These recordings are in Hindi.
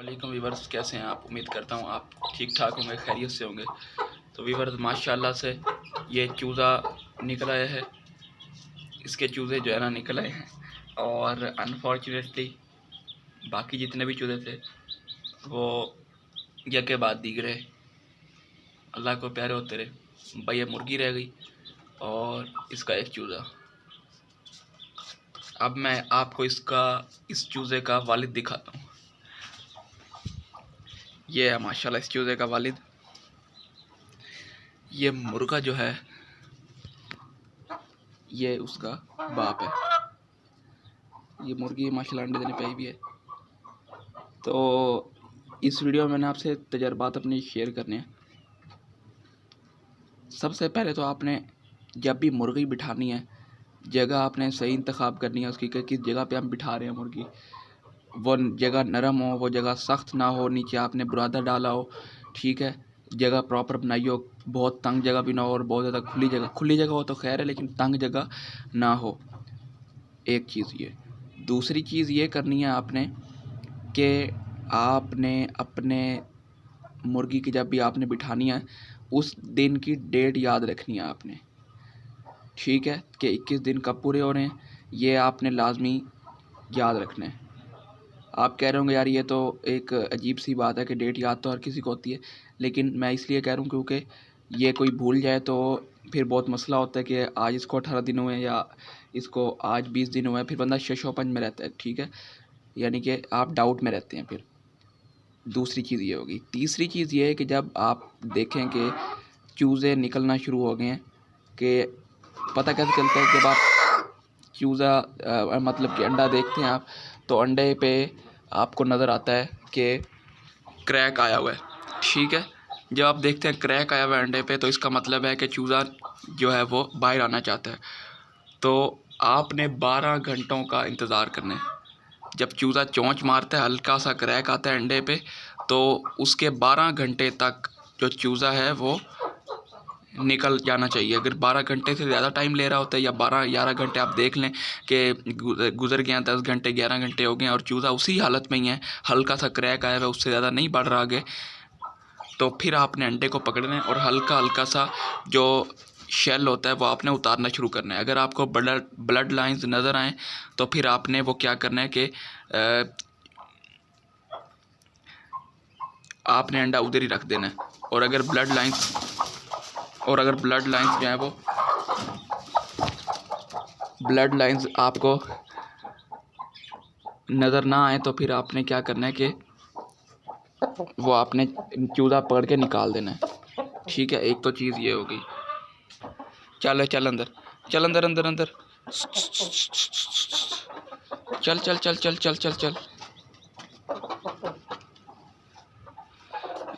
वालेकुम वीवर्स, कैसे हैं आप? उम्मीद करता हूँ आप ठीक ठाक होंगे, खैरियत से होंगे। तो वीवर्स, माशाल्लाह से ये चूज़ा निकल आया है। इसके चूज़े जो है ना निकल आए हैं और अनफॉर्चुनेटली बाकी जितने भी चूज़े थे वो यह के बाद दिख रहे। अल्लाह को प्यारे होते रहे। भाई ये मुर्गी रह गई और इसका एक चूज़ा। अब मैं आपको इस चूज़े का वालिद दिखाता हूँ। ये है माशाल्लाह इस चूज़े का वालिद। ये मुर्गा जो है ये उसका बाप है। ये मुर्गी माशाल्लाह अंडे देने पे आई भी है। तो इस वीडियो में मैंने आपसे तजर्बात अपने शेयर करने हैं। सबसे पहले तो आपने जब भी मुर्गी बिठानी है, जगह आपने सही इंतखाब करनी है उसकी, किस जगह पे हम बिठा रहे हैं मुर्गी। वो जगह नरम हो, वो जगह सख्त ना हो, नीचे आपने बुरादा डाला हो, ठीक है, जगह प्रॉपर बनाई हो, बहुत तंग जगह भी ना हो और बहुत ज़्यादा खुली जगह हो तो खैर है, लेकिन तंग जगह ना हो। एक चीज़ ये। दूसरी चीज़ ये करनी है आपने कि आपने अपने मुर्गी की जब भी आपने बिठानी है उस दिन की डेट याद रखनी है आपने, ठीक है, कि 21 दिन कब पूरे हो रहे हैं, ये आपने लाजमी याद रखना है। आप कह रहे होंगे यार ये तो एक अजीब सी बात है कि डेट याद तो हर किसी को होती है, लेकिन मैं इसलिए कह रहा हूँ क्योंकि ये कोई भूल जाए तो फिर बहुत मसला होता है कि आज इसको 18 दिन हुए या इसको आज 20 दिन हुए, फिर बंदा शशोपंज में रहता है, ठीक है, यानी कि आप डाउट में रहते हैं फिर। दूसरी चीज़ ये होगी। तीसरी चीज़ ये है कि जब आप देखें कि चूज़े निकलना शुरू हो गए हैं, कि पता कैसे चलता है, जब आप चूज़ा मतलब कि अंडा देखते हैं आप, तो अंडे पे आपको नज़र आता है कि क्रैक आया हुआ है, ठीक है। जब आप देखते हैं क्रैक आया हुआ है अंडे पे, तो इसका मतलब है कि चूज़ा जो है वो बाहर आना चाहता है। तो आपने 12 घंटों का इंतज़ार करना है। जब चूज़ा चोंच मारता है, हल्का सा क्रैक आता है अंडे पे, तो उसके 12 घंटे तक जो चूज़ा है वो निकल जाना चाहिए। अगर 12 घंटे से ज़्यादा टाइम ले रहा होता है या 12-11 घंटे आप देख लें कि गुज़र गए हैं, 10 घंटे 11 घंटे हो गए हैं और चूज़ा उसी हालत में ही है, हल्का सा क्रैक आया हुआ है, उससे ज़्यादा नहीं बढ़ रहा आगे, तो फिर आपने अंडे को पकड़ना है और हल्का हल्का सा जो शेल होता है वो आपने उतारना शुरू करना है। अगर आपको ब्लड लाइंस नज़र आएँ तो फिर आपने वो क्या करना है कि आपने अंडा उधर ही रख देना है। और अगर ब्लड लाइंस जो है वो ब्लड लाइंस आपको नज़र ना आए तो फिर आपने क्या करना है कि वो आपने चूज़ा पकड़ के निकाल देना है, ठीक है। एक तो चीज़ ये होगी। चल अंदर, चल अंदर अंदर अंदर, चल चल चल चल चल चल चल।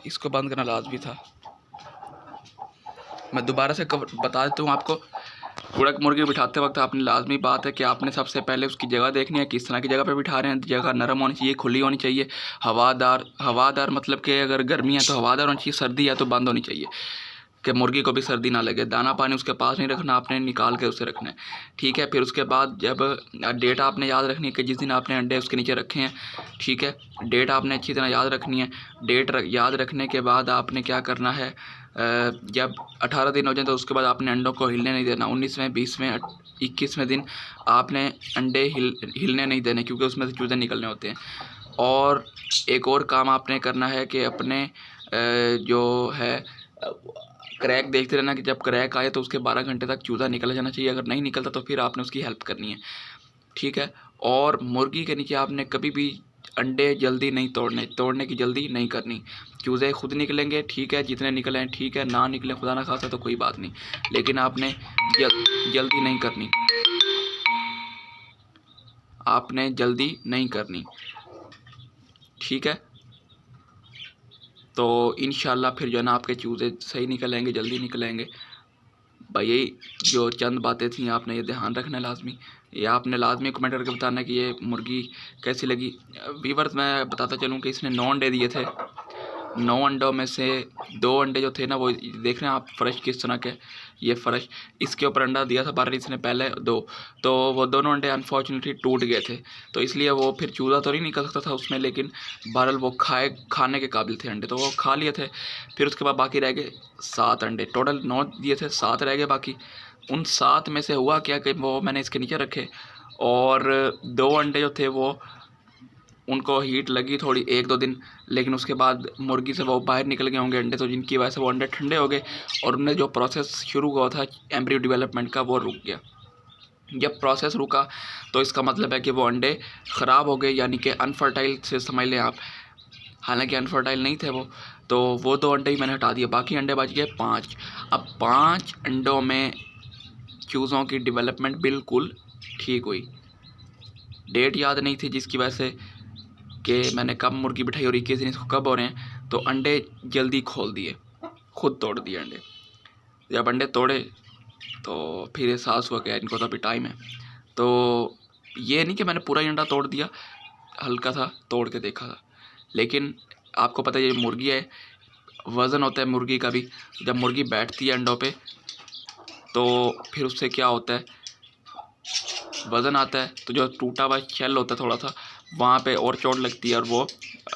इसको बंद करना लाजमी था। मैं दोबारा से बता देता हूँ आपको। उड़क मुर्गी बिठाते वक्त आपने लाजमी बात है कि आपने सबसे पहले उसकी जगह देखनी है, किस तरह की जगह पे बिठा रहे हैं। जगह नरम होनी चाहिए, खुली होनी चाहिए, हवादार मतलब कि अगर गर्मी है तो हवादार होनी चाहिए, सर्दी है तो बंद होनी चाहिए कि मुर्गी को भी सर्दी ना लगे। दाना पानी उसके पास नहीं रखना, आपने निकाल के उसे रखना है, ठीक है। फिर उसके बाद जब डेट आपने याद रखनी है कि जिस दिन आपने अंडे उसके नीचे रखे हैं, ठीक है, डेट आपने अच्छी तरह याद रखनी है। डेट याद रखने के बाद आपने क्या करना है, जब 18 दिन हो जाए तो उसके बाद आपने अंडों को हिलने नहीं देना। 19वें 20वें 21वें दिन आपने अंडे हिलने नहीं देने, क्योंकि उसमें से चूज़े निकलने होते हैं। और एक और काम आपने करना है कि अपने जो है क्रैक देखते रहना कि जब क्रैक आए तो उसके 12 घंटे तक चूज़ा निकल जाना चाहिए। अगर नहीं निकलता तो फिर आपने उसकी हेल्प करनी है, ठीक है। और मुर्गी के नीचे आपने कभी भी अंडे जल्दी नहीं तोड़ने की जल्दी नहीं करनी। चूज़े खुद निकलेंगे, ठीक है, जितने निकले हैं ठीक है, ना निकले खुदा ना खासा तो कोई बात नहीं, लेकिन आपने जल्दी नहीं करनी, आपने जल्दी नहीं करनी, ठीक है। तो इंशाल्लाह फिर जो है ना आपके चूज़े सही निकलेंगे, जल्दी निकलेंगे। भाई यही जो चंद बातें थी आपने ये ध्यान रखना है लाजमी। ये आपने लाजमी कमेंट करके बताना कि ये मुर्गी कैसी लगी। वीवर्स, मैं बताता चलूँ कि इसने 9 अंडे दिए थे 9 अंडों में से 2 अंडे जो थे ना, वो देख रहे हैं आप फ़र्श किस तरह के, ये फ़र्श, इसके ऊपर अंडा दिया था बारिश ने पहले 2, तो वो दोनों अंडे अनफॉर्चुनेटली टूट गए थे, तो इसलिए वो फिर चूज़ा तो नहीं निकल सकता था उसमें, लेकिन बहरहाल वो खाने के काबिल थे अंडे, तो वो खा लिए थे। फिर उसके बाद बाकी रह गए 7 अंडे, टोटल 9 दिए थे, 7 रह गए बाकी। उन 7 में से हुआ क्या कि वो मैंने इसके नीचे रखे, और 2 अंडे जो थे वो, उनको हीट लगी थोड़ी 1-2 दिन, लेकिन उसके बाद मुर्गी से वो बाहर निकल गए होंगे अंडे, तो जिनकी वजह से वो अंडे ठंडे हो गए और उनमें जो प्रोसेस शुरू हुआ था एम्ब्रियो डेवलपमेंट का, वो रुक गया। जब प्रोसेस रुका तो इसका मतलब है कि वो अंडे ख़राब हो गए, यानी कि अनफर्टाइल से समझ लें आप। हालांकि अनफर्टाइल नहीं थे वो, तो वो 2 अंडे ही मैंने हटा दिए, बाकी अंडे बच गए 5। अब 5 अंडों में चूज़ों की डेवलपमेंट बिल्कुल ठीक हुई। डेट याद नहीं थी जिसकी वजह से कि मैंने कब मुर्गी बिठाई और 21 दिन इसको कब हो रहे हैं, तो अंडे जल्दी खोल दिए, खुद तोड़ दिए अंडे। जब अंडे तोड़े तो फिर एहसास हुआ कि इनको तो अभी टाइम है, तो ये नहीं कि मैंने पूरा ही अंडा तोड़ दिया, हल्का सा तोड़ के देखा था। लेकिन आपको पता है ये मुर्गी है, वज़न होता है मुर्गी का भी, जब मुर्गी बैठती है अंडों पे तो फिर उससे क्या होता है, वज़न आता है, तो जो टूटा हुआ शेल होता है थोड़ा सा, वहाँ पे और चोट लगती है, और वो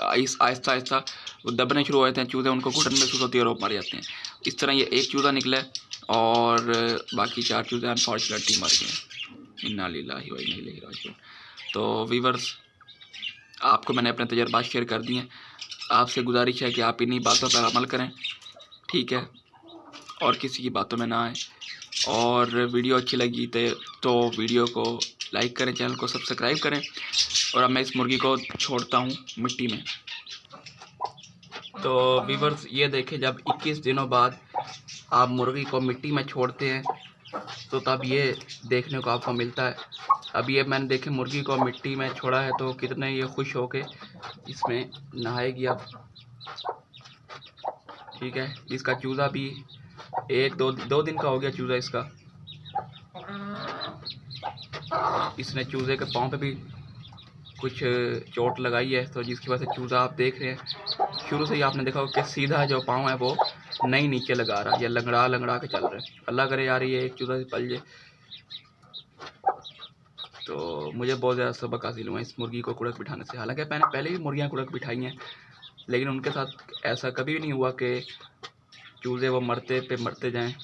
आहिस्ता आहिस्ता वो दबने शुरू हो जाते हैं चूज़े, उनको घुटन महसूस होती है और वो मर जाते हैं। इस तरह ये एक चूज़ा निकला है और बाकी 4 चूज़े अनफॉर्चुनेटली मर गए। इन्ना लिल्लाहि व इन्ना इलैहि राजिऊन। तो वीवर्स, आपको मैंने अपने तजर्बात शेयर कर दिए हैं, आपसे गुजारिश है कि आप इन्हीं बातों पर अमल करें, ठीक है, और किसी की बातों में ना आए। और वीडियो अच्छी लगी तो वीडियो को लाइक करें, चैनल को सब्सक्राइब करें। और अब मैं इस मुर्गी को छोड़ता हूँ मिट्टी में। तो वीवर्स, ये देखें, जब 21 दिनों बाद आप मुर्गी को मिट्टी में छोड़ते हैं तो तब ये देखने को आपको मिलता है। अब ये मैंने देखे मुर्गी को मिट्टी में छोड़ा है तो कितने ये खुश होके इसमें नहाएगी अब, ठीक है। इसका चूज़ा भी 1-2 दिन का हो गया चूज़ा इसका। इसने चूज़े के पाँव पे भी कुछ चोट लगाई है, तो जिसकी वजह से चूज़ा आप देख रहे हैं, शुरू से ही आपने देखा कि सीधा जो पाँव है वो नहीं नीचे लगा रहा, या लंगड़ा के चल रहा है। अल्लाह करे यार ये एक चूज़ा से पल जाए। तो मुझे बहुत ज़्यादा सबक हासिल हुआ इस मुर्गी को कुड़क बिठाने से। हालांकि मैंने पहले भी मुर्गियाँ कुड़क बिठाई हैं, लेकिन उनके साथ ऐसा कभी भी नहीं हुआ कि चूज़े वो मरते जाएँ।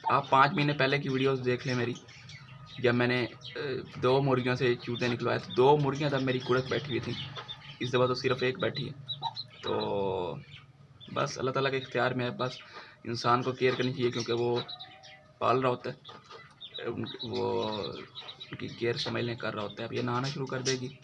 आप 5 महीने पहले की वीडियोस देख लें मेरी, जब मैंने 2 मुर्गियों से चूज़े निकलवाए थे। 2 मुर्गियाँ तब मेरी कुड़क बैठी हुई थी, इस दफ़ा तो सिर्फ 1 बैठी है। तो बस अल्लाह ताला के इख्तियार में है, बस इंसान को केयर करनी चाहिए, क्योंकि वो पाल रहा होता है, वो उनकी केयर समझ लें कर रहा होता है। अब ये नहाना शुरू कर देगी।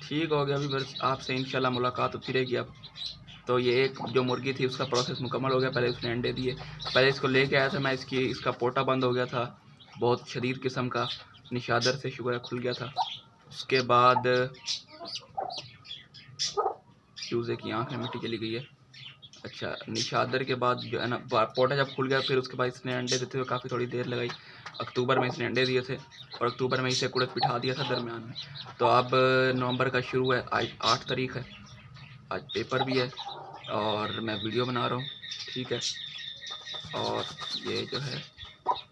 ठीक हो गया। अभी बस आपसे इंशाल्लाह मुलाकात होती रहेगी अब। तो ये एक जो मुर्गी थी उसका प्रोसेस मुकम्मल हो गया। पहले उसने अंडे दिए, पहले इसको लेके आया था मैं, इसका पोटा बंद हो गया था, बहुत शदीद किस्म का, निशादर से शुगर खुल गया था। उसके बाद चूज़े की आँख में मिट्टी चली गई है। अच्छा, निशादर के बाद जो है ना, पोटा जब खुल गया, फिर उसके बाद इसने अंडे देते हुए काफ़ी थोड़ी देर लगाई। अक्टूबर में इसने अंडे दिए थे और अक्टूबर में इसे कुड़क बिठा दिया था दरमियान में। तो अब नवंबर का शुरू है, आज 8 तारीख है, आज पेपर भी है और मैं वीडियो बना रहा हूँ, ठीक है। और ये जो है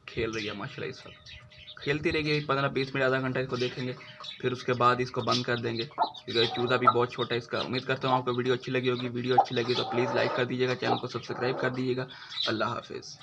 खेल रही है माशाल्लाह, इस वक्त खेलती रहेगी 15-20 मिनट, आधा घंटा इसको देखेंगे, फिर उसके बाद इसको बंद कर देंगे, क्योंकि चूज़ा भी बहुत छोटा है इसका। उम्मीद करता हूँ आपको वीडियो अच्छी लगी होगी। वीडियो अच्छी लगी तो प्लीज़ लाइक कर दीजिएगा, चैनल को सब्सक्राइब कर दीजिएगा। अल्लाह हाफिज़।